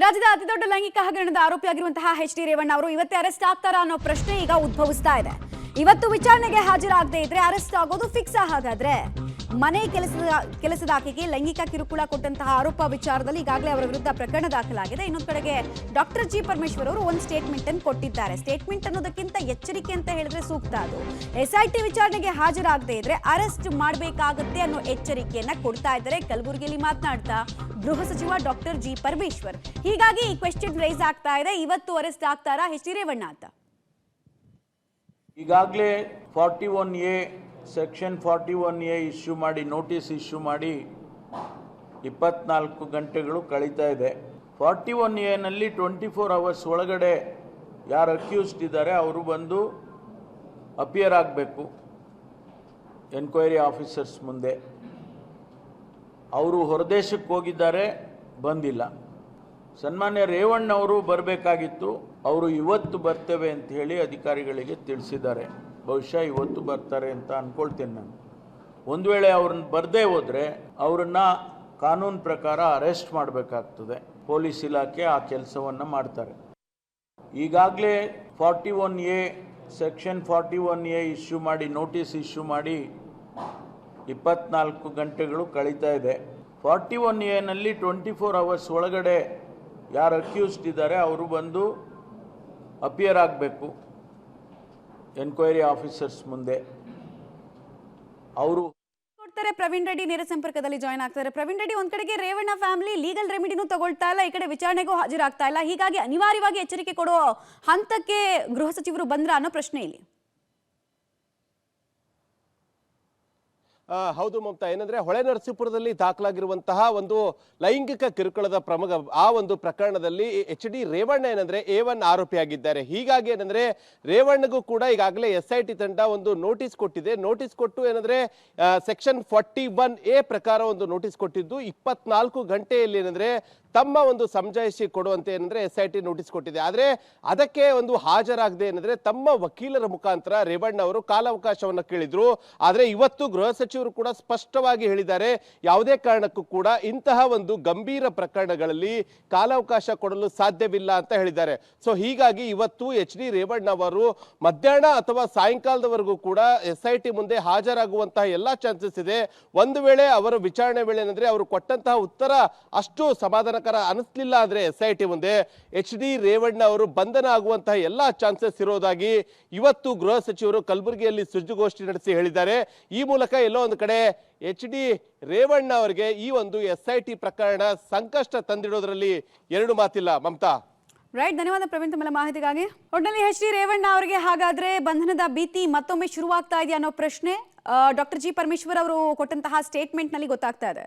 ರಾಜ್ಯದ ಅತಿದೊಡ್ಡ ಲೈಂಗಿಕ ಹಗರಣದ ಆರೋಪಿಯಾಗಿರುವಂತಹ ಎಚ್.ಡಿ. ರೇವಣ್ಣ ಅವರು ಇವತ್ತೇ ಅರೆಸ್ಟ್ ಆಗ್ತಾರಾ ಅನ್ನೋ ಪ್ರಶ್ನೆ ಈಗ ಉದ್ಭವಿಸ್ತಾ ಇದೆ. ಇವತ್ತು ವಿಚಾರಣೆಗೆ ಹಾಜರಾಗದೇ ಇದ್ರೆ ಅರೆಸ್ಟ್ ಆಗೋದು ಫಿಕ್ಸ್. ಹಾಗಾದ್ರೆ ಮನೆ ಕೆಲಸದ ಆಕೆಗೆ ಲೈಂಗಿಕ ಕಿರುಕುಳ ಕೊಟ್ಟಂತಹ ಆರೋಪ ವಿಚಾರದಲ್ಲಿ ಈಗಾಗಲೇ ಅವರ ವಿರುದ್ಧ ಪ್ರಕರಣ ದಾಖಲಾಗಿದೆ. ಇನ್ನೊಂದು ಕಡೆಗೆ ಡಾಕ್ಟರ್ ಜಿ ಪರಮೇಶ್ವರ್ ಅವರು ಒಂದು ಸ್ಟೇಟ್ಮೆಂಟ್ ಅನ್ನು ಕೊಟ್ಟಿದ್ದಾರೆ. ಸ್ಟೇಟ್ಮೆಂಟ್ ಅನ್ನೋದಕ್ಕಿಂತ ಎಚ್ಚರಿಕೆ ಅಂತ ಹೇಳಿದ್ರೆ ಸೂಕ್ತ. ಅದು ಎಸ್ಐಟಿ ವಿಚಾರಣೆಗೆ ಹಾಜರಾಗದೇ ಇದ್ರೆ ಅರೆಸ್ಟ್ ಮಾಡಬೇಕಾಗುತ್ತೆ ಅನ್ನೋ ಎಚ್ಚರಿಕೆಯನ್ನ ಕೊಡ್ತಾ ಇದ್ದಾರೆ ಕಲಬುರಗಿಯಲ್ಲಿ ಮಾತನಾಡ್ತಾ ಗೃಹ ಸಚಿವ ಡಾಕ್ಟರ್ ಜಿ ಪರಮೇಶ್ವರ್. ಹೀಗಾಗಿ ಈ ಕ್ವೆಶ್ಚನ್ ರೈಸ್ ಆಗ್ತಾ ಇದೆ, ಇವತ್ತು ಅರೆಸ್ಟ್ ಆಗ್ತಾರಾ ಎಚ್.ಡಿ. ರೇವಣ್ಣ ಅಂತ. ಈಗಾಗಲೇ 41A ಸೆಕ್ಷನ್ 41A ಇಶ್ಯೂ ಮಾಡಿ ನೋಟಿಸ್ ಇಶ್ಯೂ ಮಾಡಿ 24 ಗಂಟೆಗಳು ಕಳೀತಾ ಇದೆ. 41A 24 ಅವರ್ಸ್ ಒಳಗಡೆ ಯಾರು ಅಕ್ಯೂಸ್ಡ್ ಇದ್ದಾರೆ ಅವರು ಬಂದು ಅಪಿಯರ್ ಆಗಬೇಕು ಎನ್ಕ್ವೈರಿ ಆಫೀಸರ್ಸ್ ಮುಂದೆ. ಅವರು ಹೊರದೇಶಕ್ಕೆ ಹೋಗಿದ್ದಾರೆ, ಬಂದಿಲ್ಲ. ಸನ್ಮಾನ್ಯ ರೇವಣ್ಣ ಅವರು ಬರಬೇಕಾಗಿತ್ತು, ಅವರು ಇವತ್ತು ಬರ್ತೇವೆ ಅಂತ ಹೇಳಿ ಅಧಿಕಾರಿಗಳಿಗೆ ತಿಳಿಸಿದ್ದಾರೆ. ಬಹುಶಃ ಇವತ್ತು ಬರ್ತಾರೆ ಅಂತ ಅಂದ್ಕೊಳ್ತೇನೆ ನಾನು. ಒಂದು ವೇಳೆ ಅವ್ರನ್ನ ಬರದೇ ಹೋದರೆ ಅವರನ್ನು ಕಾನೂನು ಪ್ರಕಾರ ಅರೆಸ್ಟ್ ಮಾಡಬೇಕಾಗ್ತದೆ. ಪೊಲೀಸ್ ಇಲಾಖೆ ಆ ಕೆಲಸವನ್ನು ಮಾಡ್ತಾರೆ. ಈಗಾಗಲೇ 41A ಸೆಕ್ಷನ್ 41A ಇಶ್ಯೂ ಮಾಡಿ ನೋಟಿಸ್ ಇಶ್ಯೂ ಮಾಡಿ 24 ಗಂಟೆಗಳು ಕಳೀತಾ ಇದೆ. 41A 24 ಅವರ್ಸ್ ಒಳಗಡೆ ಯಾರು ಅಕ್ಯೂಸ್ಡ್ ಇದ್ದಾರೆ ಅವರು ಬಂದು ಅಪಿಯರ್ ಆಗಬೇಕು ಎನ್ಕ್ವೈರಿ ಆಫೀಸರ್ಸ್ ಮುಂದೆ. ಅವರು ಪ್ರವೀಣ್ ರೆಡ್ಡಿ ನೇರ ಸಂಪರ್ಕದಲ್ಲಿ ಜಾಯ್ನ್ ಆಗ್ತಾರೆ. ಪ್ರವೀಣ್ ರೆಡ್ಡಿ, ಒಂದ್ ಕಡೆಗೆ ರೇವಣ್ಣ ಫ್ಯಾಮಿಲಿ ಲೀಗಲ್ ರೆಮಿಡಿನೂ ತಗೊಳ್ತಾ ಇಲ್ಲ, ಈ ಕಡೆ ವಿಚಾರಣೆಗೂ ಹಾಜರಾಗ್ತಾ ಇಲ್ಲ. ಹೀಗಾಗಿ ಅನಿವಾರ್ಯವಾಗಿ ಎಚ್ಚರಿಕೆ ಕೊಡೋ ಹಂತಕ್ಕೆ ಗೃಹ ಸಚಿವರು ಬಂದ್ರ ಅನ್ನೋ ಪ್ರಶ್ನೆ ಇಲ್ಲಿ. ಹೌದು ಮಮತಾ, ಏನಂದ್ರೆ ಹೊಳೆನರಸೀಪುರದಲ್ಲಿ ದಾಖಲಾಗಿರುವಂತಹ ಒಂದು ಲೈಂಗಿಕ ಕಿರುಕುಳದ ಆ ಒಂದು ಪ್ರಕರಣದಲ್ಲಿ ಎಚ್.ಡಿ. ರೇವಣ್ಣ ಏನಂದ್ರೆ A1 ಆರೋಪಿಯಾಗಿದ್ದಾರೆ. ಹೀಗಾಗಿ ಏನಂದ್ರೆ ರೇವಣ್ಣಗೂ ಕೂಡ ಈಗಾಗಲೇ SIT ತಂಡ ಒಂದು ನೋಟಿಸ್ ಕೊಟ್ಟಿದೆ. ನೋಟಿಸ್ ಕೊಟ್ಟು ಏನಂದ್ರೆ ಸೆಕ್ಷನ್ 41A ಪ್ರಕಾರ ಒಂದು ನೋಟಿಸ್ ಕೊಟ್ಟಿದ್ದು 24 ಗಂಟೆಯಲ್ಲಿ ಏನಂದ್ರೆ ತಮ್ಮ ಒಂದು ಸಮಜಾಯಿಷಿ ಕೊಡುವಂತೆ ಏನಂದ್ರೆ SIT ನೋಟಿಸ್ ಕೊಟ್ಟಿದೆ. ಆದ್ರೆ ಅದಕ್ಕೆ ಒಂದು ಹಾಜರಾಗದೆ ಏನಂದ್ರೆ ತಮ್ಮ ವಕೀಲರ ಮುಖಾಂತರ ರೇವಣ್ಣ ಅವರು ಕಾಲಾವಕಾಶವನ್ನು ಕೇಳಿದ್ರು. ಆದ್ರೆ ಇವತ್ತು ಗೃಹ ಸಚಿವರು ಕೂಡ ಸ್ಪಷ್ಟವಾಗಿ ಹೇಳಿದ್ದಾರೆ, ಯಾವುದೇ ಕಾರಣಕ್ಕೂ ಕೂಡ ಇಂತಹ ಒಂದು ಗಂಭೀರ ಪ್ರಕರಣಗಳಲ್ಲಿ ಕಾಲಾವಕಾಶ ಕೊಡಲು ಸಾಧ್ಯವಿಲ್ಲ ಅಂತ ಹೇಳಿದ್ದಾರೆ. ಸೊ ಹೀಗಾಗಿ ಇವತ್ತು ಎಚ್.ಡಿ. ರೇವಣ್ಣ ಅವರು ಮಧ್ಯಾಹ್ನ ಅಥವಾ ಸಾಯಂಕಾಲದವರೆಗೂ ಕೂಡ SIT ಮುಂದೆ ಹಾಜರಾಗುವಂತಹ ಎಲ್ಲಾ ಚಾನ್ಸಸ್ ಇದೆ. ಒಂದು ವೇಳೆ ಅವರ ವಿಚಾರಣೆ ವೇಳೆ ಏನಂದ್ರೆ ಅವರು ಕೊಟ್ಟಂತಹ ಉತ್ತರ ಅಷ್ಟು ಸಮಾಧಾನ ಅನಿಸ್ಲಿಲ್ಲ ಅಂದ್ರೆ SIT ಮುಂದೆ ಎಚ್.ಡಿ. ರೇವಣ್ಣ ಅವರು ಬಂಧನ ಆಗುವಂತಹ ಎಲ್ಲಾ ಚಾನ್ಸಸ್ ಇರೋದಾಗಿ ಇವತ್ತು ಗೃಹ ಸಚಿವರು ಕಲಬುರಗಿಯಲ್ಲಿ ಸುದ್ದಿಗೋಷ್ಠಿ ನಡೆಸಿ ಹೇಳಿದ್ದಾರೆ. ಈ ಮೂಲಕ ಎಲ್ಲೋ ಒಂದು ಕಡೆ ಎಚ್.ಡಿ. ರೇವಣ್ಣ ಅವರಿಗೆ ಈ ಒಂದು SIT ಪ್ರಕರಣ ಸಂಕಷ್ಟ ತಂದಿಡೋದ್ರಲ್ಲಿ ಎರಡು ಮಾತಿಲ್ಲ. ಮಮತಾ, ರೈಟ್, ಧನ್ಯವಾದ ಪ್ರವೀಣ್ ತಮ್ಮೆಲ್ಲ ಮಾಹಿತಿಗಾಗಿ. ಒಟ್ಟಿನಲ್ಲಿ ಎಚ್.ಡಿ. ರೇವಣ್ಣ ಅವರಿಗೆ ಹಾಗಾದ್ರೆ ಬಂಧನದ ಭೀತಿ ಮತ್ತೊಮ್ಮೆ ಶುರುವಾಗ್ತಾ ಇದೆಯಾ ಅನ್ನೋ ಪ್ರಶ್ನೆ ಡಾಕ್ಟರ್ ಜಿ ಪರಮೇಶ್ವರ್ ಅವರು ಕೊಟ್ಟಂತಹ ಸ್ಟೇಟ್ಮೆಂಟ್ ನಲ್ಲಿ ಗೊತ್ತಾಗ್ತಾ ಇದೆ.